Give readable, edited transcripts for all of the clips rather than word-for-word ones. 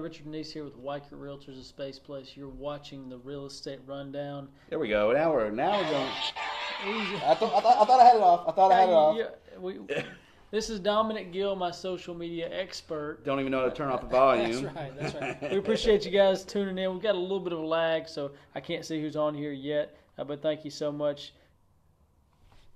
Richard Neese here with Weicker Realtors of Space Place. You're watching the Real Estate Rundown. There we go. Now we're going. Easy. I thought I had it off. This is Dominic Gill, my social media expert. Don't even know how to turn off the volume. That's right. We appreciate you guys tuning in. We've got a little bit of a lag, so I can't see who's on here yet, but thank you so much.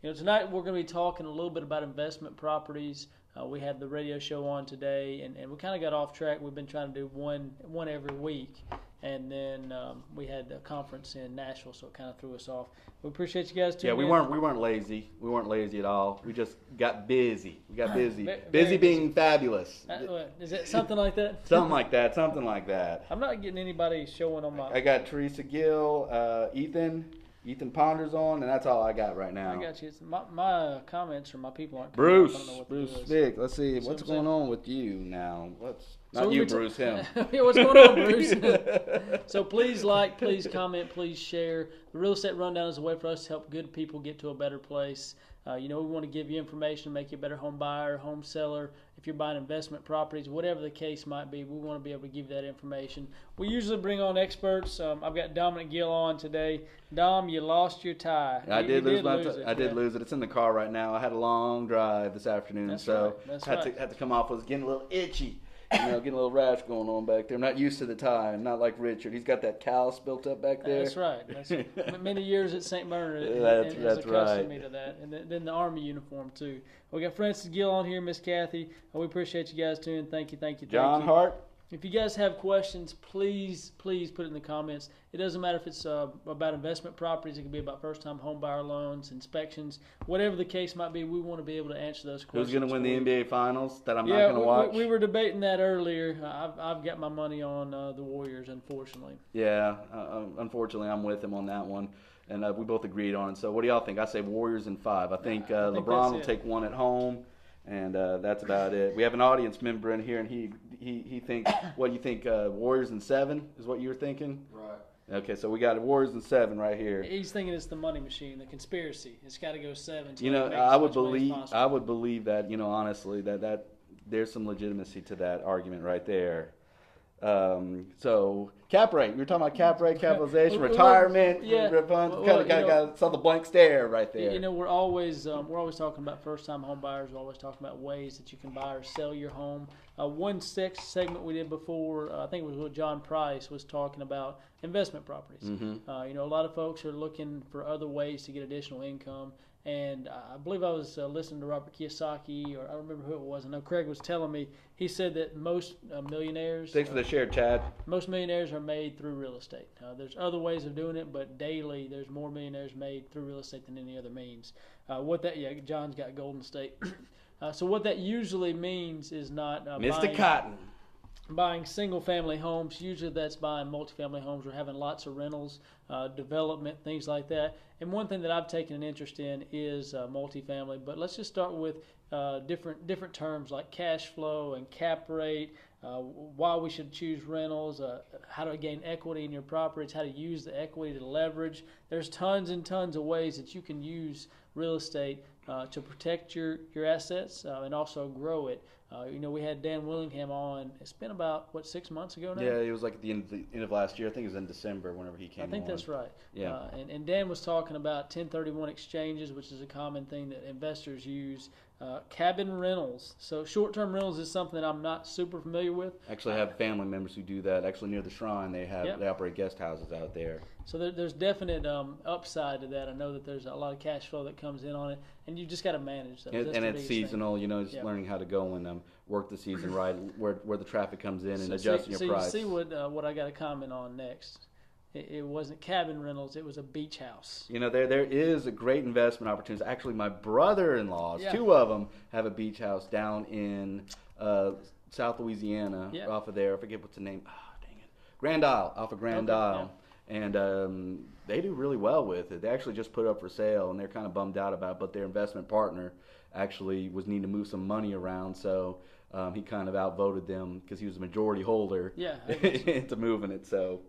Tonight we're going to be talking a little bit about investment properties. We had the radio show on today, and we kind of got off track. We've been trying to do one every week, and then we had a conference in Nashville, so it kind of threw us off. We appreciate you guys tuning in. Yeah, we weren't lazy. We weren't lazy at all. We just got busy. We got busy. Busy being fabulous. Is it something like that? Something like that. I'm not getting anybody showing on my. I got Teresa Gill, Ethan Ponders on, and that's all I got right now. I got you. My comments or my people aren't. Bruce Vick. Let's see what's going on with you now. Bruce, him. Yeah, what's going on, Bruce? So please please comment, please share. The Real Estate Rundown is a way for us to help good people get to a better place. We want to give you information to make you a better home buyer, home seller. If you're buying investment properties, whatever the case might be, we want to be able to give you that information. We usually bring on experts. I've got Dominic Gill on today. Dom, you lost your tie. I did lose it. It's in the car right now. I had a long drive this afternoon, That's so right. had to come off. I was getting a little itchy. Getting a little rash going on back there. I'm not used to the tie. I'm not like Richard. He's got that callus built up back there. That's right. Many years at St. Bernard. That's accustomed me to that. And then the Army uniform, too. We got Francis Gill on here, Miss Kathy. We appreciate you guys tuning. Thank you. John Hart. If you guys have questions, please put it in the comments. It doesn't matter if it's about investment properties. It can be about first-time home buyer loans, inspections, whatever the case might be. We want to be able to answer those questions. Who's going to win the NBA Finals that I'm not going to watch? We were debating that earlier. I've got my money on the Warriors, unfortunately. Yeah, unfortunately, I'm with him on that one, and we both agreed on it. So what do y'all think? I say Warriors in 5. I think LeBron will take one at home. And that's about it. We have an audience member in here, and he thinks. What do you think? Warriors in 7 is what you were thinking, right? Okay, so we got Warriors in 7 right here. He's thinking it's the money machine, the conspiracy. It's got to go 7. I would believe that. Honestly, that there's some legitimacy to that argument right there. So cap rate. We were talking about cap rate, capitalization, retirement. Saw the blank stare right there. We're always talking about first-time home buyers. We're always talking about ways that you can buy or sell your home. One segment we did before, I think it was with John Price, was talking about investment properties. Mm-hmm. A lot of folks are looking for other ways to get additional income. And I believe I was listening to Robert Kiyosaki, or I don't remember who it was. I know Craig was telling me. He said that most millionaires. Thanks for the share, Chad. Most millionaires are made through real estate. There's other ways of doing it, but daily there's more millionaires made through real estate than any other means. John's got Golden State. So what that usually means is not Mr. Cotton. Buying single-family homes. Usually that's buying multifamily homes or having lots of rentals, development, things like that. And one thing that I've taken an interest in is multifamily. But let's just start with different terms like cash flow and cap rate, why we should choose rentals, how to gain equity in your properties, how to use the equity to leverage. There's tons and tons of ways that you can use real estate to protect your assets and also grow it. We had Dan Willingham on. It's been about 6 months ago now. Yeah, it was like at the end of last year. I think it was in December whenever he came on. I think that's right. Yeah. And Dan was talking about 1031 exchanges, which is a common thing that investors use. Cabin rentals. So short-term rentals is something that I'm not super familiar with. Actually, I have family members who do that. Actually, near the Shrine, they operate guest houses out there. So there's definite upside to that. I know that there's a lot of cash flow that comes in on it, and you just got to manage that. And it's seasonal. Just learning how to go and work the season right, where the traffic comes in, and adjusting your price. So you see what I got to comment on next. It wasn't cabin rentals. It was a beach house. There is a great investment opportunity. Actually, my brother-in-laws, 2 of them, have a beach house down in South Louisiana, off of there. I forget what's the name. Oh, dang it. Grand Isle, off of Grand Isle. Yeah. And they do really well with it. They actually just put it up for sale, and they're kind of bummed out about it. But their investment partner actually was needing to move some money around, so he kind of outvoted them because he was a majority holder into moving it. So.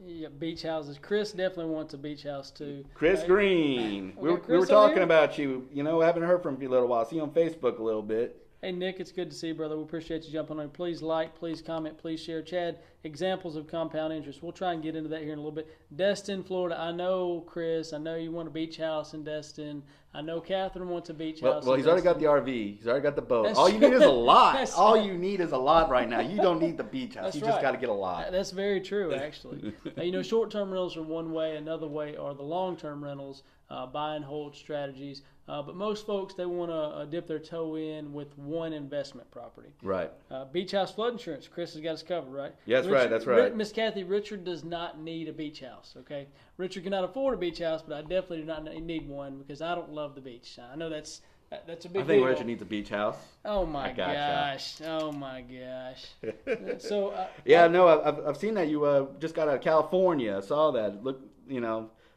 Yeah, beach houses. Chris definitely wants a beach house too. Chris Green. We were talking about you. Haven't heard from you in a little while. See you on Facebook a little bit. Hey, Nick, it's good to see you, brother. We appreciate you jumping on. Please like, please comment, please share. Chad, examples of compound interest. We'll try and get into that here in a little bit. Destin, Florida. I know, Chris, I know you want a beach house in Destin. I know Catherine wants a beach house. Well, he's already got the RV. He's already got the boat. All you need is a lot. All you need is a lot right now. You don't need the beach house. You just got to get a lot. That's very true, actually. Short-term rentals are one way. Another way are the long-term rentals, buy and hold strategies. But most folks, they want to dip their toe in with one investment property. Right. Beach house flood insurance. Chris has got us covered, right? Yeah, that's right. Miss Kathy, Richard does not need a beach house, okay? Richard cannot afford a beach house, but I definitely do not need one because I don't love the beach. I know that's a big deal. I think Richard needs a beach house. Oh, my gosh. Oh, my gosh. So I've seen that you just got out of California. I saw that. Look,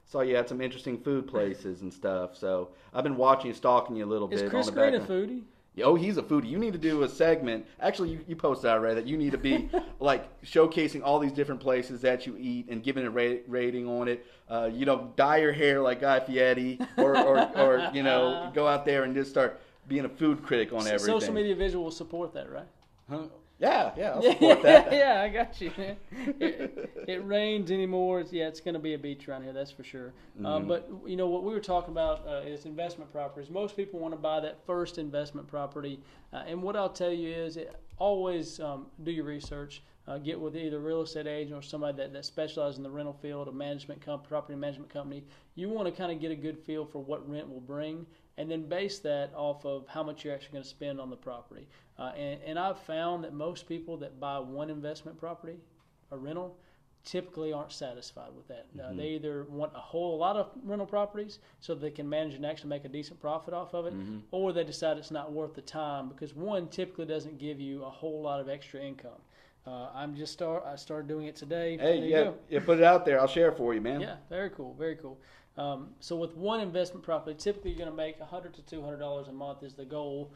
saw you had some interesting food places and stuff. So I've been watching and stalking you a little bit. Is Chris Green a foodie? Oh, he's a foodie. You need to do a segment. Actually, you posted already that you need to be like showcasing all these different places that you eat and giving a rating on it. Dye your hair like Guy Fieri, or go out there and just start being a food critic on everything. Social media visual will support that, right? Huh? Yeah, I'll support that. Yeah, I got you. It rains anymore. It's going to be a beach around here, that's for sure. Mm-hmm. But what we were talking about is investment properties. Most people want to buy that first investment property, and what I'll tell you is always do your research. Get with either a real estate agent or somebody that specializes in the rental field, a property management company. You want to kind of get a good feel for what rent will bring, and then base that off of how much you're actually going to spend on the property. And I've found that most people that buy one investment property, a rental, typically aren't satisfied with that. Mm-hmm. They either want a whole lot of rental properties so they can manage and actually make a decent profit off of it, mm-hmm. or they decide it's not worth the time because one typically doesn't give you a whole lot of extra income. I started doing it today. Hey, put it out there. I'll share it for you, man. Yeah, very cool, very cool. So with one investment property, typically you're going to make $100 to $200 a month is the goal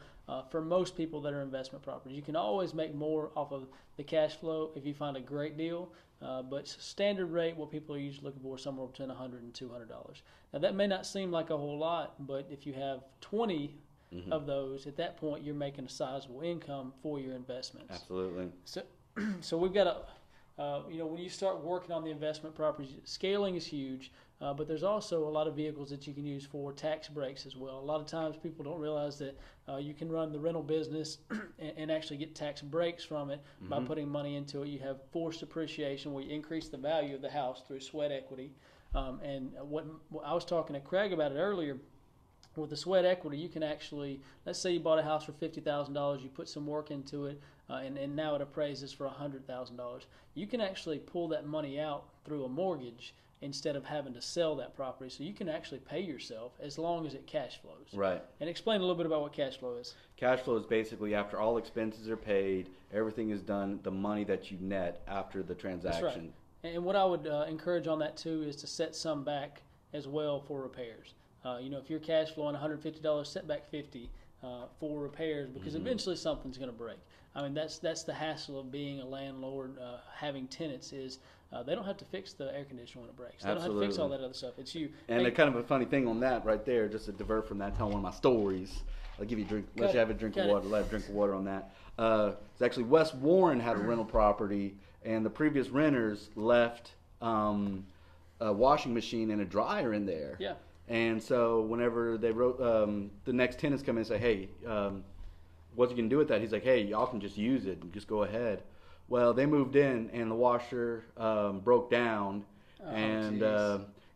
for most people that are investment properties. You can always make more off of the cash flow if you find a great deal, but standard rate, what people are usually looking for is somewhere between $100 and $200. Now that may not seem like a whole lot, but if you have 20 mm-hmm. of those, at that point you're making a sizable income for your investments. Absolutely. So we've got when you start working on the investment properties, scaling is huge. But there's also a lot of vehicles that you can use for tax breaks as well. A lot of times people don't realize that you can run the rental business and actually get tax breaks from it mm-hmm. by putting money into it. You have forced appreciation where you increase the value of the house through sweat equity. And what I was talking to Craig about it earlier, with the sweat equity, you can actually, let's say you bought a house for $50,000, you put some work into it, and now it appraises for $100,000. You can actually pull that money out through a mortgage instead of having to sell that property. So you can actually pay yourself as long as it cash flows. Right. And explain a little bit about what cash flow is. Cash flow is basically after all expenses are paid, everything is done, the money that you net after the transaction. That's right. And what I would encourage on that too is to set some back as well for repairs. If you're cash flowing $150, set back $50 for repairs because mm-hmm. eventually something's going to break. I mean, that's the hassle of being a landlord, having tenants is they don't have to fix the air conditioner when it breaks. They Absolutely. don't have to fix all that other stuff. It's you. And kind of a funny thing on that right there, just to divert from that, tell one of my stories. I'll give you a drink. Let you have a drink of water. Let a drink of water on that. It's actually Wes Warren had a rental property, and the previous renters left a washing machine and a dryer in there. Yeah. And so whenever they wrote, the next tenants come in and say, hey, what you can do with that? He's like, hey, y'all can just use it and just go ahead. Well, they moved in and the washer broke down.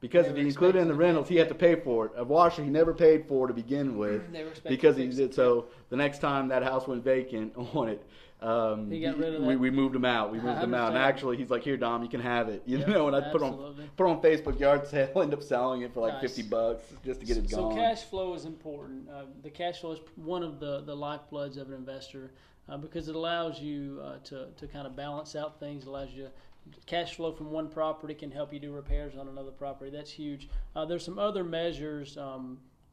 Because if he included in the rentals, he had to pay for it. A washer he never paid for to begin with because he did. So the next time that house went vacant on it, he got rid of that. We moved him out. We moved him out. And actually, he's like, here, Dom, you can have it. And I put on Facebook yard sale, end up selling it for like $50 just to get it gone. So cash flow is important. The cash flow is one of the lifebloods of an investor because it allows you to kind of balance out things. It allows you cash flow from one property can help you do repairs on another property. That's huge. There's some other measures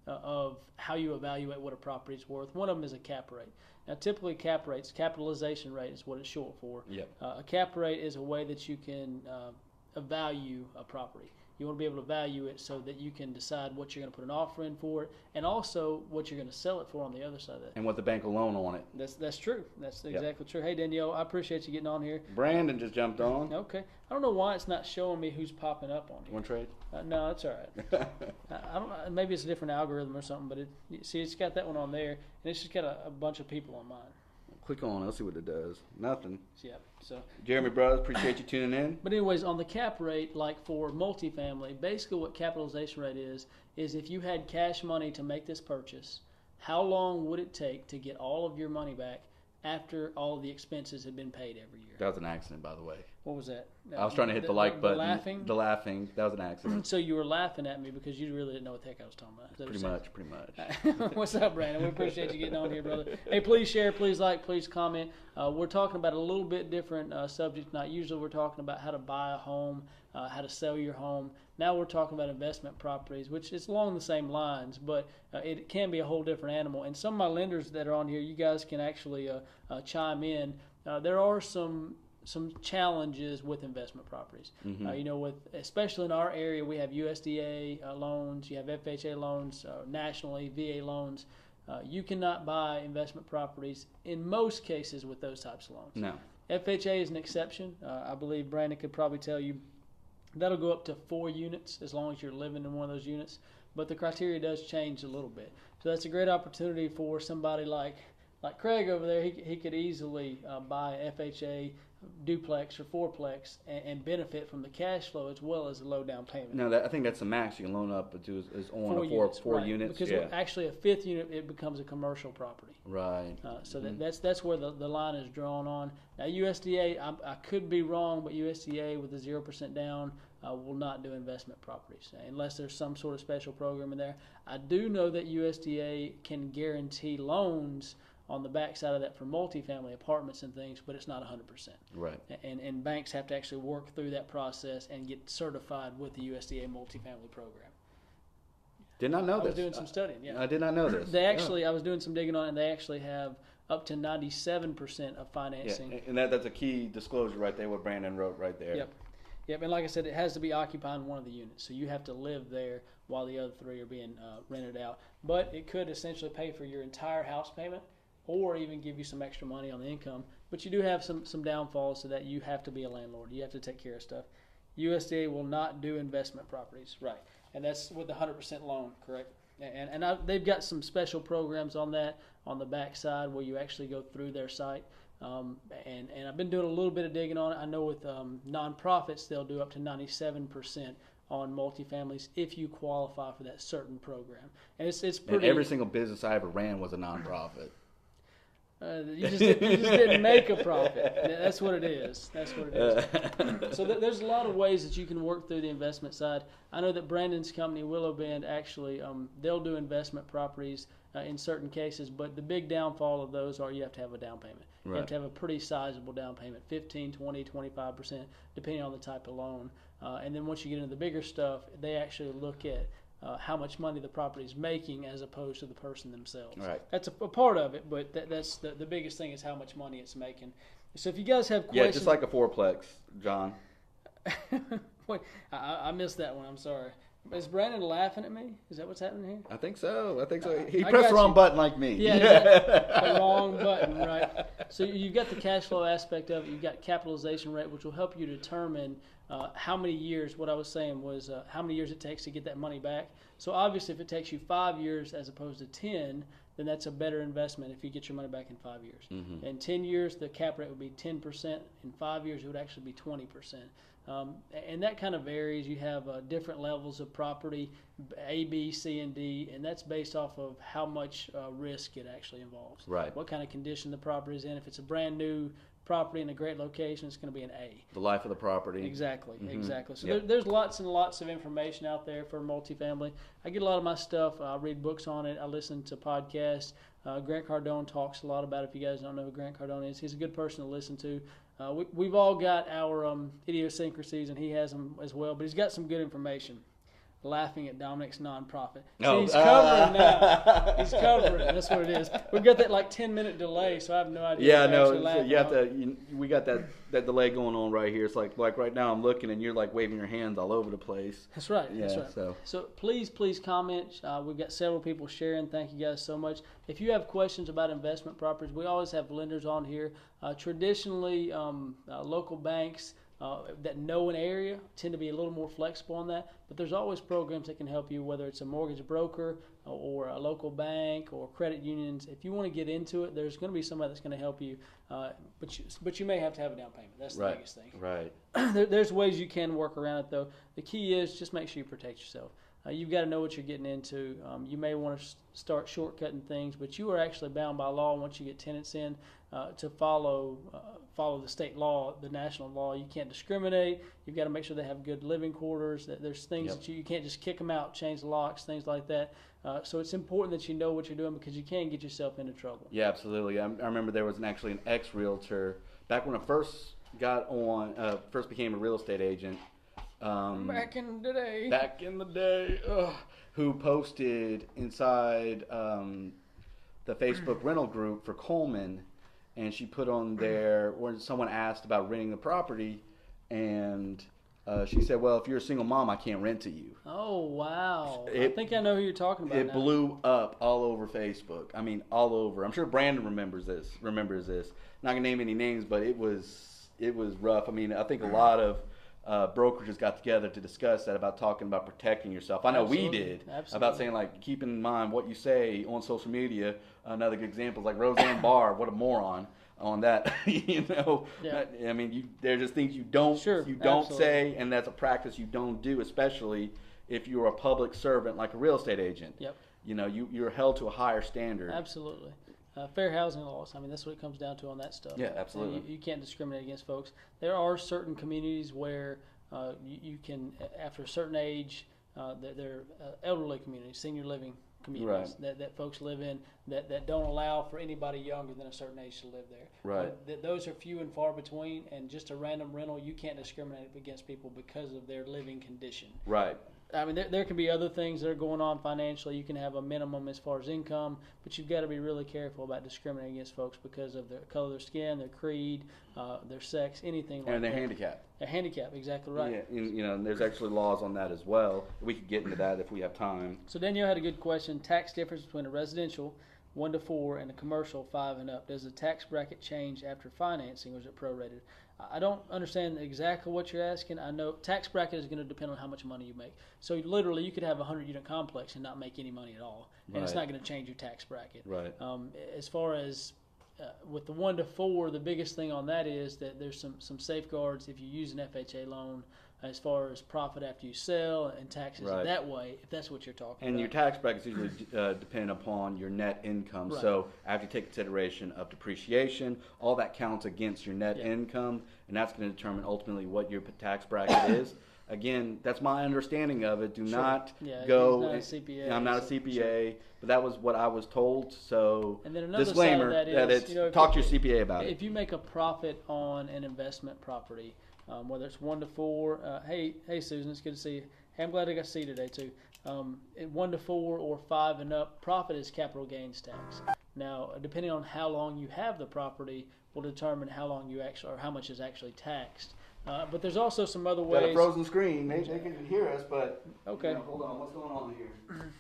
of how you evaluate what a property is worth. One of them is a cap rate. Now, typically cap rates, capitalization rate is what it's short for. Yep. A cap rate is a way that you can value a property. You want to be able to value it so that you can decide what you're going to put an offer in for it, and also what you're going to sell it for on the other side of that. And what the bank will loan on it. That's true. That's exactly true. Hey, Danielle, I appreciate you getting on here. Brandon just jumped on. Okay. I don't know why it's not showing me who's popping up on here. One trade? No, that's all right. I don't know. Maybe it's a different algorithm or something, but it's got that one on there, and it's just got a bunch of people on mine. Click on it. Let's see what it does. Nothing. Yeah. So Jeremy Brothers, appreciate you tuning in. But anyways, on the cap rate, like for multifamily, basically what capitalization rate is if you had cash money to make this purchase, how long would it take to get all of your money back after all of the expenses had been paid every year? That was an accident, by the way. What was that? I was trying to hit the like button. The laughing. That was an accident. So you were laughing at me because you really didn't know what the heck I was talking about. Pretty much. What's up, Brandon? We appreciate you getting on here, brother. Hey, please share, please like, please comment. We're talking about a little bit different subject tonight. Usually we're talking about how to buy a home, how to sell your home. Now we're talking about investment properties, which is along the same lines, but it can be a whole different animal. And some of my lenders that are on here, you guys can actually chime in. There are some challenges with investment properties. Mm-hmm. Especially in our area, we have USDA loans, you have FHA loans, nationally VA loans. You cannot buy investment properties in most cases with those types of loans. No. FHA is an exception. I believe Brandon could probably tell you that'll go up to 4 units as long as you're living in one of those units. But the criteria does change a little bit. So that's a great opportunity for somebody like Craig over there. He could easily buy an FHA duplex or fourplex and benefit from the cash flow as well as a low down payment. No, I think that's the max you can loan up to is on four units. Because actually a 5th unit, it becomes a commercial property. Right. So that's where the line is drawn on. Now USDA, I could be wrong, but USDA with a 0% down will not do investment properties unless there's some sort of special program in there. I do know that USDA can guarantee loans on the backside of that for multifamily apartments and things, but it's not 100%. Right. And banks have to actually work through that process and get certified with the USDA multifamily program. Did not know this. I was doing some studying, yeah. I did not know this. I was doing some digging on it, and they actually have up to 97% of financing. Yeah, and that's a key disclosure right there, what Brandon wrote right there. Yep, and like I said, it has to be occupying one of the units, so you have to live there while the other 3 are being rented out. But it could essentially pay for your entire house payment, or even give you some extra money on the income. But you do have some downfalls to that. You have to be a landlord. You have to take care of stuff. USDA will not do investment properties, right? And that's with the 100% loan, correct? And they've got some special programs on that on the backside where you actually go through their site. And I've been doing a little bit of digging on it. I know with nonprofits, they'll do up to 97% on multifamilies if you qualify for that certain program. And it's pretty. And every single business I ever ran was a nonprofit. You just didn't make a profit. That's what it is. So there's a lot of ways that you can work through the investment side. I know that Brandon's company, Willow Bend, actually they'll do investment properties in certain cases, but the big downfall of those are you have to have a down payment. Right. You have to have a pretty sizable down payment, 15, 20, 25%, depending on the type of loan. And then once you get into the bigger stuff, they actually look at how much money the property is making as opposed to the person themselves. Right. That's a part of it, but that's the biggest thing is how much money it's making. So if you guys have questions... Yeah, just like a fourplex, John. Wait, I missed that one. I'm sorry. Is Brandon laughing at me? Is that what's happening here? I think so. He pressed the wrong button like me. Yeah, the wrong button, right? So you've got the cash flow aspect of it. You've got capitalization rate, which will help you determine how many years, what I was saying was how many years it takes to get that money back. So obviously if it takes you 5 years as opposed to 10, then that's a better investment if you get your money back in 5 years. Mm-hmm. In 10 years, the cap rate would be 10%. In 5 years, it would actually be 20%. And that kind of varies. You have different levels of property, A, B, C, and D, and that's based off of how much risk it actually involves. Right. What kind of condition the property is in. If it's a brand new property in a great location, it's going to be an A. The life of the property. Exactly. So there's lots and lots of information out there for multifamily. I get a lot of my stuff. I read books on it. I listen to podcasts. Grant Cardone talks a lot about it. If you guys don't know who Grant Cardone is, he's a good person to listen to. We've all got our idiosyncrasies, and he has them as well, but he's got some good information. laughing at Dominic's nonprofit. So he's covering now. He's covering. That's what it is. We've got that like 10-minute delay, so I have no idea. Yeah, no. So you have to. We got that delay going on right here. It's like right now I'm looking and you're like waving your hands all over the place. That's right. Yeah, that's right. So please comment. We've got several people sharing. Thank you guys so much. If you have questions about investment properties, we always have lenders on here. Traditionally, local banks that know an area tend to be a little more flexible on that, but there's always programs that can help you, whether it's a mortgage broker or a local bank or credit unions. If you want to get into it, there's going to be somebody that's going to help you, but you may have to have a down payment. That's the biggest thing. Right. There's ways you can work around it, though. The key is just make sure you protect yourself. You've got to know what you're getting into. You may want to start shortcutting things, but you are actually bound by law once you get tenants in to follow the state law, the national law. You can't discriminate. You've got to make sure they have good living quarters. That there's things that you can't just kick them out, change the locks, things like that. So it's important that you know what you're doing because you can get yourself into trouble. Yeah, absolutely. I remember there was actually an ex-realtor back when I first first became a real estate agent. Back in the day, who posted inside the Facebook rental group for Coleman, and she put on there when someone asked about renting the property, and she said, "Well, if you're a single mom, I can't rent to you." Oh wow! I think I know who you're talking about. It blew up all over Facebook. I mean, all over. I'm sure Brandon remembers this. Not gonna name any names, but it was rough. I mean, I think a lot of brokerages got together to discuss that about talking about protecting yourself. I know we did. Absolutely. About saying like keep in mind what you say on social media. Another good example is like Roseanne Barr. What a moron on that. Yeah. I mean, there's just things you don't say, and that's a practice you don't do, especially if you're a public servant like a real estate agent. Yep. You're held to a higher standard. Absolutely. Fair housing laws. I mean, that's what it comes down to on that stuff. Yeah, absolutely. You can't discriminate against folks. There are certain communities where you can, after a certain age, they're elderly communities, senior living communities that folks live in that don't allow for anybody younger than a certain age to live there. Right. Those are few and far between, and just a random rental, you can't discriminate against people because of their living condition. Right. I mean, there can be other things that are going on financially. You can have a minimum as far as income, but you've got to be really careful about discriminating against folks because of their color of their skin, their creed, their sex, anything like that. And their handicap. Their handicap, exactly right. Yeah, and there's actually laws on that as well. We could get into that if we have time. So Danielle had a good question. Tax difference between a residential 1 to 4 and a commercial 5 and up. Does the tax bracket change after financing, or is it prorated? I don't understand exactly what you're asking. I know tax bracket is going to depend on how much money you make. So literally, you could have a 100-unit complex and not make any money at all, and it's not going to change your tax bracket. Right. As far as with the 1 to 4, the biggest thing on that is that there's some safeguards if you use an FHA loan as far as profit after you sell and taxes that way, if that's what you're talking about. And your tax bracket is usually dependent upon your net income. Right. So after you take consideration of depreciation, all that counts against your net income, and that's going to determine ultimately what your tax bracket is. Again, that's my understanding of it. Do not go. Not a CPA, I'm not a CPA, but that was what I was told. So, and then another disclaimer side of that is, talk to your CPA about it. If you make a profit on an investment property, whether it's 1 to 4, hey Susan, it's good to see you. Hey, I'm glad I got to see you today too. 1 to 4 or 5 and up, profit is capital gains tax. Now, depending on how long you have the property, will determine how long you actually, or how much is actually taxed. But there's also some other ways. Got a frozen screen. They can hear us, but okay. Hold on. What's going on here?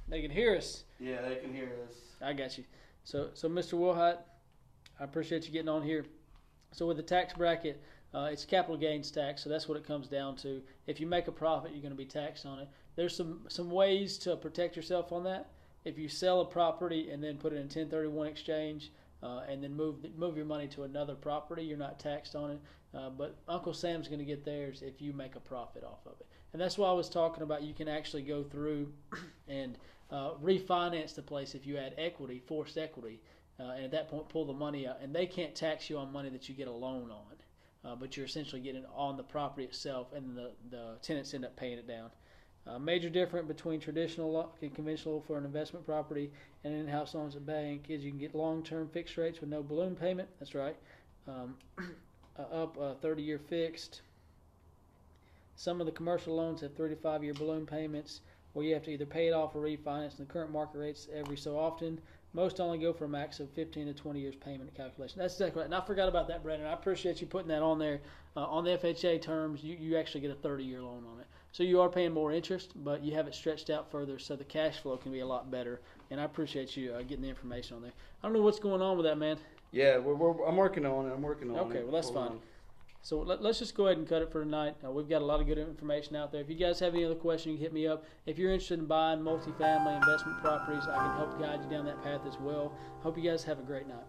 They can hear us. Yeah, they can hear us. I got you. So Mr. Wilhite, I appreciate you getting on here. So with the tax bracket, it's capital gains tax, so that's what it comes down to. If you make a profit, you're going to be taxed on it. There's some ways to protect yourself on that. If you sell a property and then put it in 1031 exchange, and then move your money to another property, you're not taxed on it. But Uncle Sam's going to get theirs if you make a profit off of it. And that's why I was talking about you can actually go through and refinance the place if you add equity, forced equity, and at that point pull the money out. And they can't tax you on money that you get a loan on, but you're essentially getting on the property itself, and the tenants end up paying it down. Major difference between traditional and conventional for an investment property and in-house loans at bank is you can get long-term fixed rates with no balloon payment. That's right. Up 30-year fixed. Some of the commercial loans have 3 to 5 year balloon payments where you have to either pay it off or refinance, and the current market rates every so often. Most only go for a max of 15 to 20 years payment calculation. That's exactly right. And I forgot about that, Brandon. I appreciate you putting that on there. On the FHA terms, you actually get a 30-year loan on it. So you are paying more interest, but you have it stretched out further, so the cash flow can be a lot better. And I appreciate you getting the information on there. I don't know what's going on with that, man. Yeah, I'm working on it. Okay, well, that's fine. So let's just go ahead and cut it for tonight. We've got a lot of good information out there. If you guys have any other questions, you can hit me up. If you're interested in buying multifamily investment properties, I can help guide you down that path as well. Hope you guys have a great night.